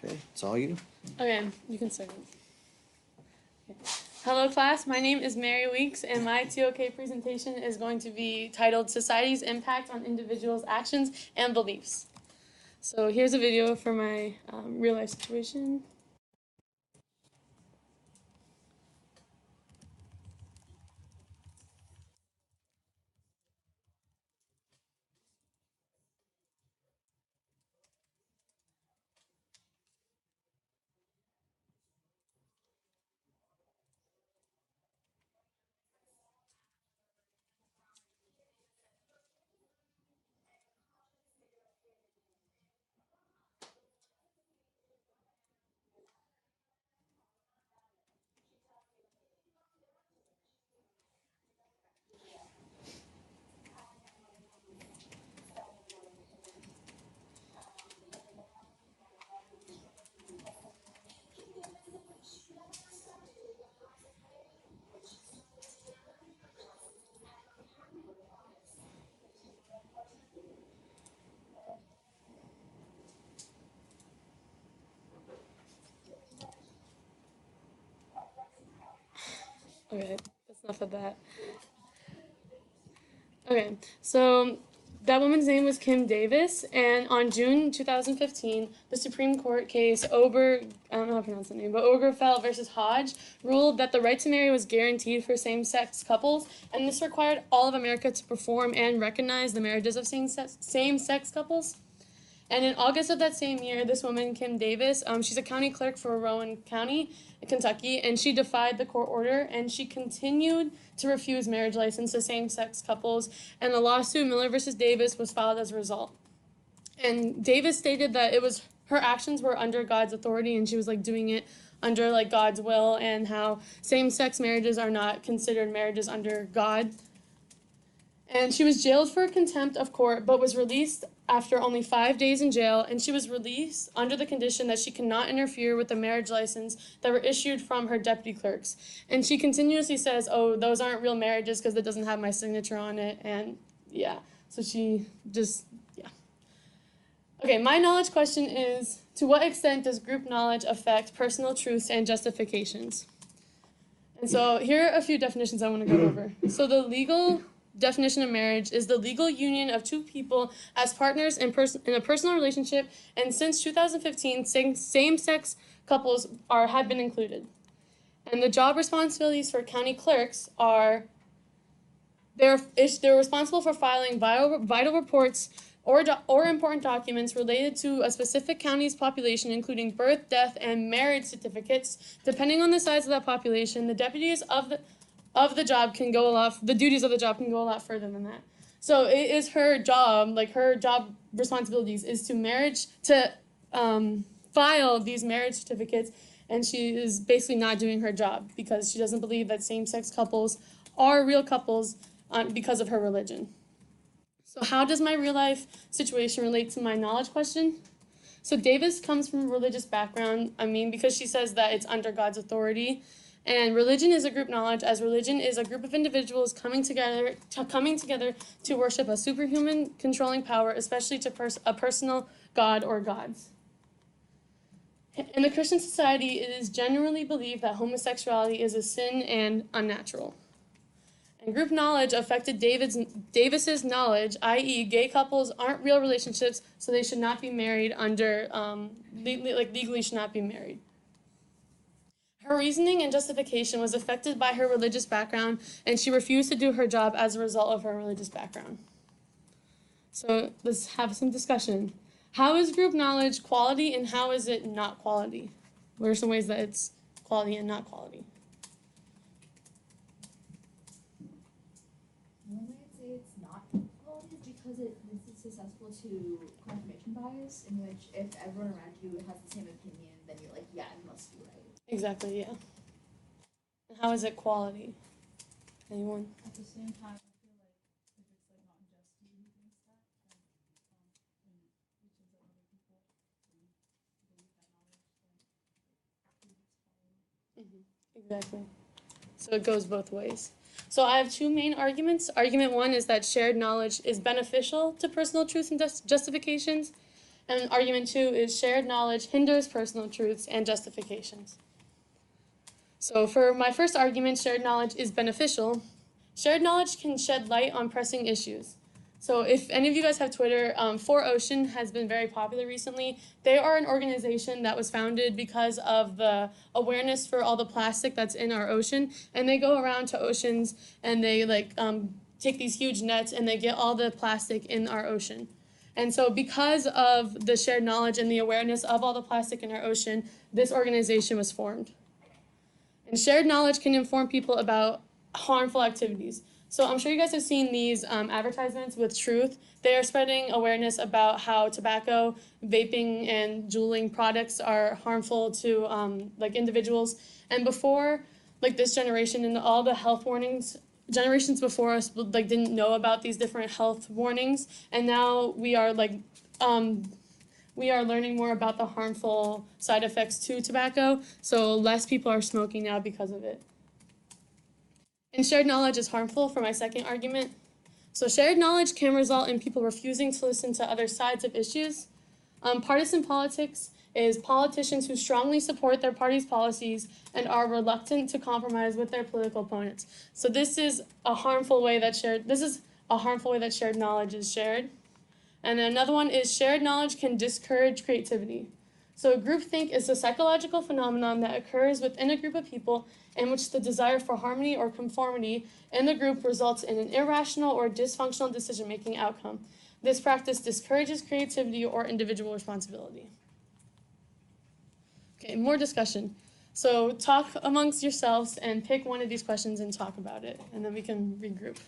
Okay, it's all you. Okay, you can start. Okay. Hello class, my name is Mary Weeks and my TOK presentation is going to be titled Society's Impact on Individuals' Actions and Beliefs. So here's a video for my real life situation. Okay, that's enough of that. Okay, so that woman's name was Kim Davis, and on June 2015, the Supreme Court case I don't know how to pronounce the name, but Obergefell versus Hodge ruled that the right to marry was guaranteed for same-sex couples, and this required all of America to perform and recognize the marriages of same-sex couples. And in August of that same year, this woman, Kim Davis, she's a county clerk for Rowan County, Kentucky, and she defied the court order and she continued to refuse marriage license to same-sex couples. And the lawsuit Miller versus Davis was filed as a result. And Davis stated that her actions were under God's authority and she was doing it under God's will, and how same-sex marriages are not considered marriages under God. And she was jailed for contempt of court, but was released after only 5 days in jail, and she was released under the condition that she cannot interfere with the marriage license that were issued from her deputy clerks. And she continuously says, oh, those aren't real marriages because it doesn't have my signature on it, and yeah. So she just, yeah. Okay, my knowledge question is, to what extent does group knowledge affect personal truths and justifications? And so here are a few definitions I want to go over. So the legal definition of marriage is the legal union of two people as partners in a personal relationship, and since 2015, same-sex couples have been included. And the job responsibilities for county clerks are they're responsible for filing vital reports or important documents related to a specific county's population, including birth, death, and marriage certificates. Depending on the size of that population, the duties of the job can go a lot further than that. So it is her job, her job responsibilities is to file these marriage certificates, and she is basically not doing her job because she doesn't believe that same-sex couples are real couples because of her religion. So how does my real life situation relate to my knowledge question? So Davis comes from a religious background, because she says that it's under God's authority. And religion is a group knowledge, as religion is a group of individuals coming together to worship a superhuman controlling power, especially to a personal God or gods. In the Christian society, it is generally believed that homosexuality is a sin and unnatural. And group knowledge affected Davis's knowledge, i.e. gay couples aren't real relationships, so they should not be married legally should not be married. Her reasoning and justification was affected by her religious background, and she refused to do her job as a result of her religious background. So let's have some discussion. How is group knowledge quality, and how is it not quality? What are some ways that it's quality and not quality? It's not quality because it is susceptible to confirmation bias, in which if everyone around you has the same opinion, then you're like, yeah, it must be right. Exactly, yeah. And how is it quality? Anyone? At the same time, I feel like if it's not just you who thinks that, then which is other people who believe that knowledge, then it's quality. Mm-hmm. Exactly. So it goes both ways. So I have two main arguments. Argument one is that shared knowledge is beneficial to personal truths and justifications. And argument 2 is shared knowledge hinders personal truths and justifications. So for my first argument, shared knowledge is beneficial. Shared knowledge can shed light on pressing issues. So if any of you guys have Twitter, 4Ocean has been very popular recently. They are an organization that was founded because of the awareness for all the plastic that's in our ocean. And they go around to oceans and they take these huge nets and they get all the plastic in our ocean. And so because of the shared knowledge and the awareness of all the plastic in our ocean, this organization was formed. And shared knowledge can inform people about harmful activities. So I'm sure you guys have seen these advertisements with Truth. They are spreading awareness about how tobacco, vaping, and juuling products are harmful to individuals. And before this generation and all the health warnings, generations before us didn't know about these different health warnings, and now we are learning more about the harmful side effects to tobacco, so less people are smoking now because of it. And shared knowledge is harmful for my second argument. So shared knowledge can result in people refusing to listen to other sides of issues. Partisan politics is politicians who strongly support their party's policies and are reluctant to compromise with their political opponents. So this is a harmful way that shared knowledge is shared. And another one is shared knowledge can discourage creativity. So groupthink is a psychological phenomenon that occurs within a group of people in which the desire for harmony or conformity in the group results in an irrational or dysfunctional decision-making outcome. This practice discourages creativity or individual responsibility. Okay, more discussion. So talk amongst yourselves and pick one of these questions and talk about it, and then we can regroup.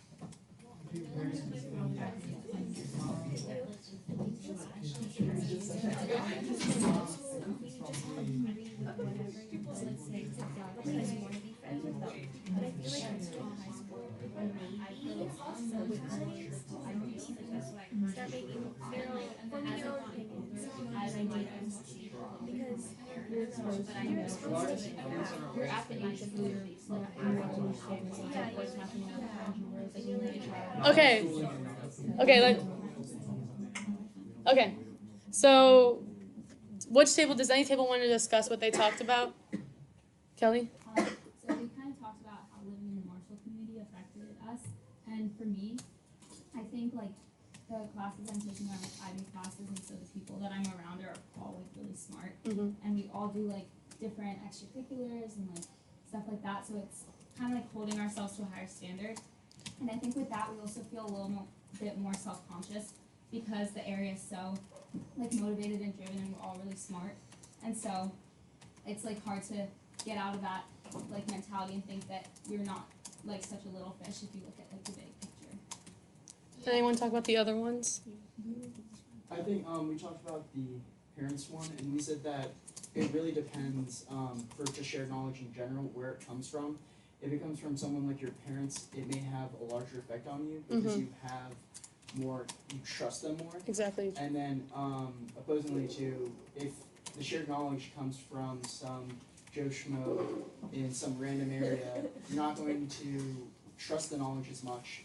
Okay. So, which table does any table want to discuss what they talked about? Kelly? So we kind of talked about how living in the Marshall community affected us, and for me, I think the classes I'm taking are IB classes, and so the people that I'm around are all really smart, and we all do different extracurriculars and stuff like that. So it's kind of holding ourselves to a higher standard, and I think with that we also feel a bit more self-conscious because the area is so motivated and driven, and we're all really smart, and so it's hard to get out of that mentality and think that you're not such a little fish if you look at the big picture. Can anyone talk about the other ones? I think we talked about the parents one, and we said that it really depends for just shared knowledge in general where it comes from. If it comes from someone like your parents, it may have a larger effect on you because you trust them more. Exactly. And then opposingly to if the shared knowledge comes from some Joe Schmo in some random area, you're not going to trust the knowledge as much,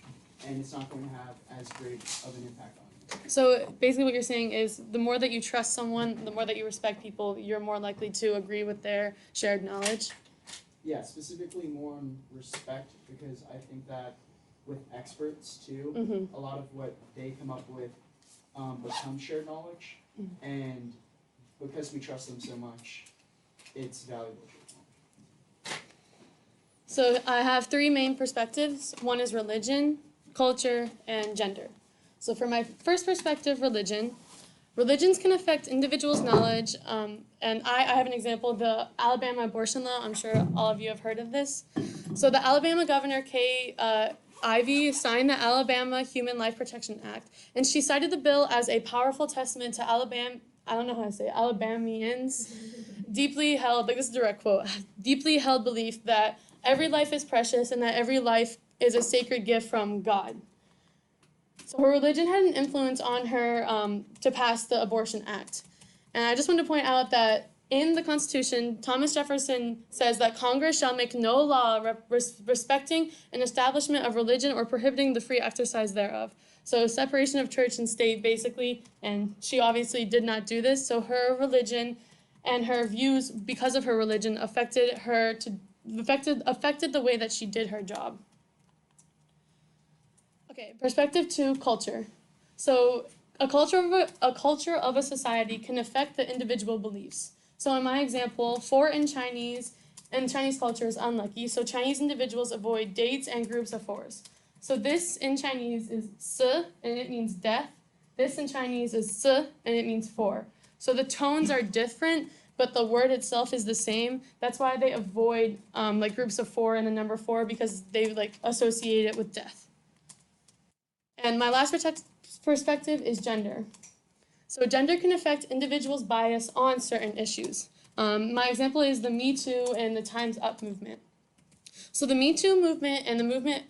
and it's not going to have as great of an impact on you. So basically what you're saying is the more that you trust someone, the more that you respect people, you're more likely to agree with their shared knowledge? Yeah, specifically more on respect, because I think that with experts too, a lot of what they come up with becomes shared knowledge, and because we trust them so much, it's valuable. So I have three main perspectives. One is religion, culture, and gender. So for my first perspective, religions can affect individuals' knowledge, and I have an example, the Alabama abortion law. I'm sure all of you have heard of this. So the Alabama Governor, Kay Ivey, signed the Alabama Human Life Protection Act, and she cited the bill as a powerful testament to Alabamians' deeply held, this is a direct quote, deeply held belief that every life is precious and that every life is a sacred gift from God. So her religion had an influence on her to pass the Abortion Act. And I just want to point out that in the Constitution, Thomas Jefferson says that Congress shall make no law respecting an establishment of religion or prohibiting the free exercise thereof. So separation of church and state, basically, and she obviously did not do this. So her religion and her views, because of her religion, affected the way that she did her job. Okay, perspective 2, culture. So a culture of a society can affect the individual beliefs. So in my example, 4 in Chinese culture is unlucky. So Chinese individuals avoid dates and groups of 4s. So this in Chinese is si, and it means death. This in Chinese is si, and it means 4. So the tones are different, but the word itself is the same. That's why they avoid like groups of 4 and the number 4, because they like associate it with death. And my last perspective is gender. So gender can affect individuals' bias on certain issues. My example is the Me Too and the Time's Up movement. So the Me Too movement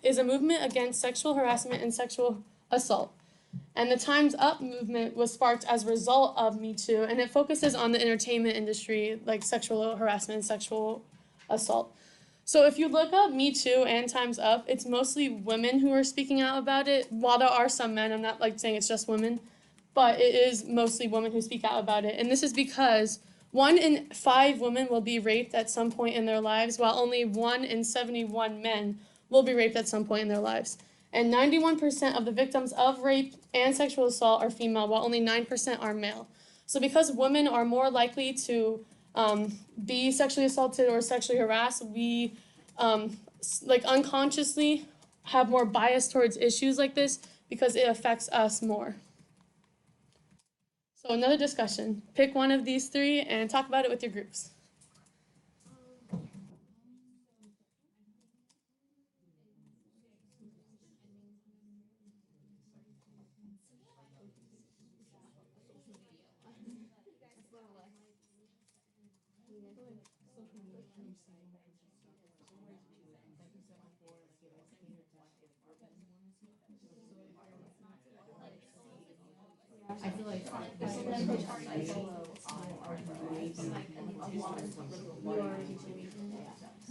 is a movement against sexual harassment and sexual assault. And the Time's Up movement was sparked as a result of Me Too, and it focuses on the entertainment industry, like sexual harassment and sexual assault. So if you look up Me Too and Time's Up, it's mostly women who are speaking out about it. While there are some men, I'm not like saying it's just women, but it is mostly women who speak out about it. And this is because 1 in 5 women will be raped at some point in their lives, while only 1 in 71 men will be raped at some point in their lives. And 91% of the victims of rape and sexual assault are female, while only 9% are male. So because women are more likely to be sexually assaulted or sexually harassed, we like unconsciously have more bias towards issues like this because it affects us more. So another discussion. Pick one of these 3 and talk about it with your groups. I feel like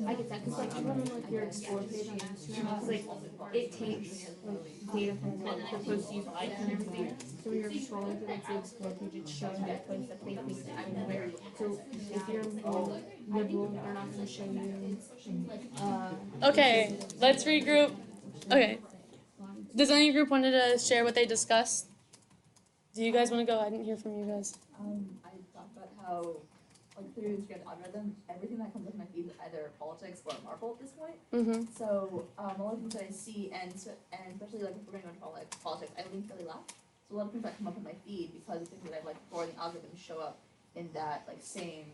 I get that because like even on like your explore page on Instagram, it's like it takes like data from like the posts you've liked and everything. So when you're scrolling through like the explore page, it's showing you posts that they think that you wear. So if you're more liberal, they're not going to show you. Okay, let's regroup. Okay. Does any group wanted to share what they discussed? Do you guys want to go? I didn't hear from you guys. I talked about how, like, through the Instagram algorithm, everything that comes up in my feed is either politics or Marvel at this point. Mm-hmm. So, a lot of things that I see, and especially, like, if we're going to go into politics, I lean fairly left. So a lot of things that come up in my feed, because of things that I've, like, before the algorithm show up in that, like, same,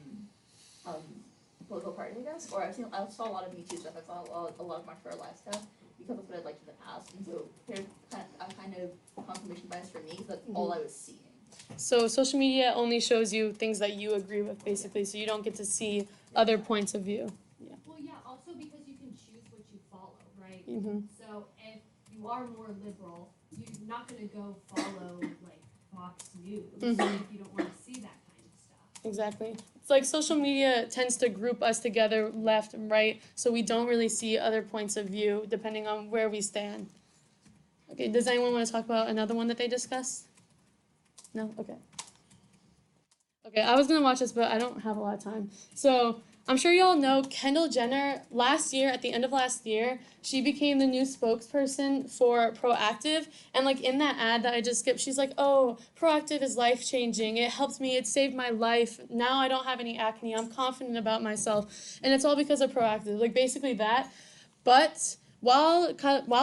political party, I guess. Or I saw a lot of Me Too stuff, I saw a lot of my Fair Life stuff, because that's what I'd liked in the past. And so, there's a kind of confirmation bias for me, because that's all I was seeing. So social media only shows you things that you agree with, basically, so you don't get to see other points of view. Well, yeah, also because you can choose what you follow, right? Mm-hmm. So if you are more liberal, you're not going to go follow, like, Fox News if you don't want to see that kind of stuff. Exactly. It's like social media tends to group us together left and right, so we don't really see other points of view depending on where we stand. Okay, does anyone want to talk about another one that they discussed? No? Okay. Okay, I was going to watch this, but I don't have a lot of time. So, I'm sure you all know Kendall Jenner, at the end of last year, she became the new spokesperson for Proactive. And like in that ad that I just skipped, she's like, oh, Proactive is life-changing. It helped me. It saved my life. Now I don't have any acne. I'm confident about myself. And it's all because of Proactive. Like basically that. But while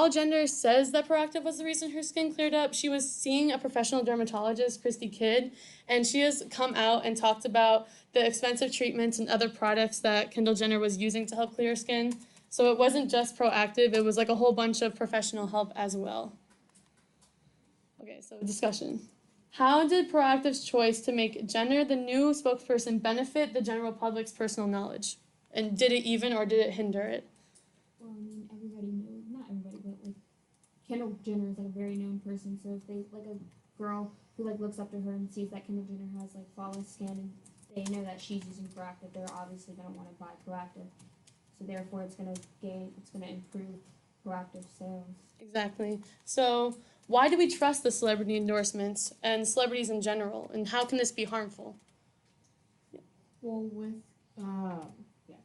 Jenner says that Proactive was the reason her skin cleared up, she was seeing a professional dermatologist, Christy Kidd, and she has come out and talked about the expensive treatments and other products that Kendall Jenner was using to help clear her skin. So it wasn't just Proactive, it was like a whole bunch of professional help as well. Okay, so discussion. How did Proactive's choice to make Jenner the new spokesperson benefit the general public's personal knowledge? And did it even or did it hinder it? Well, I mean, everybody knows, not everybody, but like Kendall Jenner is like a very known person. So if they like a girl who like looks up to her and sees that Kendall Jenner has like flawless skin and they know that she's using Proactive, they're obviously gonna want to buy Proactive. So therefore, it's gonna improve Proactive sales. Exactly. So why do we trust the celebrity endorsements and celebrities in general, and how can this be harmful? Well, with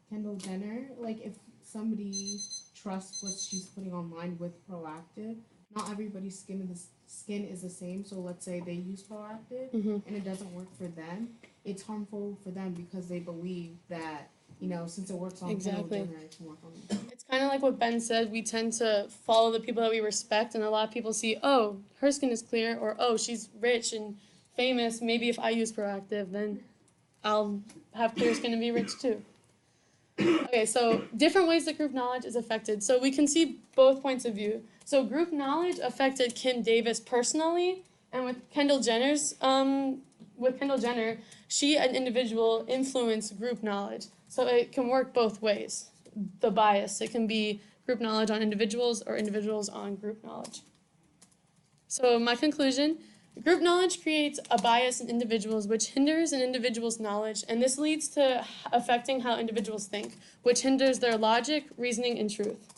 Kendall Jenner, like if somebody trusts what she's putting online with Proactive, not everybody's skin is the same. So let's say they use Proactive and it doesn't work for them. It's harmful for them because they believe that, since it works on Kendall Jenner, it can work on them. It's kind of like what Ben said. We tend to follow the people that we respect, and a lot of people see, oh, her skin is clear, or oh, she's rich and famous. Maybe if I use Proactive, then I'll have clear skin and be rich too. Okay, so different ways that group knowledge is affected. So we can see both points of view. So group knowledge affected Kim Davis personally, and with Kendall Jenner, she, an individual, influenced group knowledge. So it can work both ways. The bias, it can be group knowledge on individuals or individuals on group knowledge. So my conclusion, group knowledge creates a bias in individuals which hinders an individual's knowledge, and this leads to affecting how individuals think, which hinders their logic, reasoning, and truth.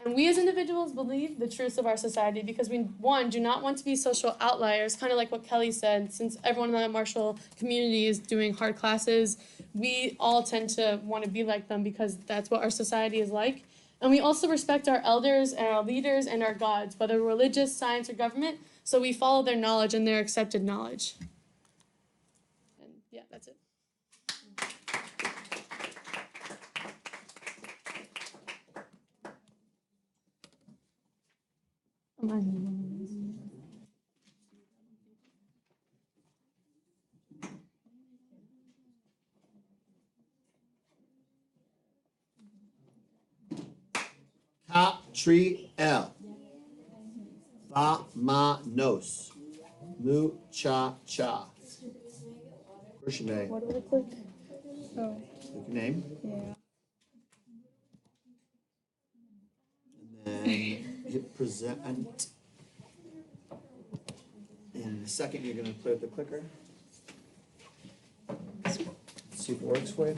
And we as individuals believe the truths of our society because we, one, do not want to be social outliers, kind of like what Kelly said, since everyone in the Marshall community is doing hard classes, we all tend to want to be like them because that's what our society is like. And we also respect our elders and our leaders and our gods, whether religious, science, or government, so we follow their knowledge and their accepted knowledge. And yeah, that's it. Catriel. Vamanos. Muchacha. Where's your name? What do I click? Oh. Click your name. Yeah. And then hit present. In a second, you're going to play with the clicker. See if it works for you.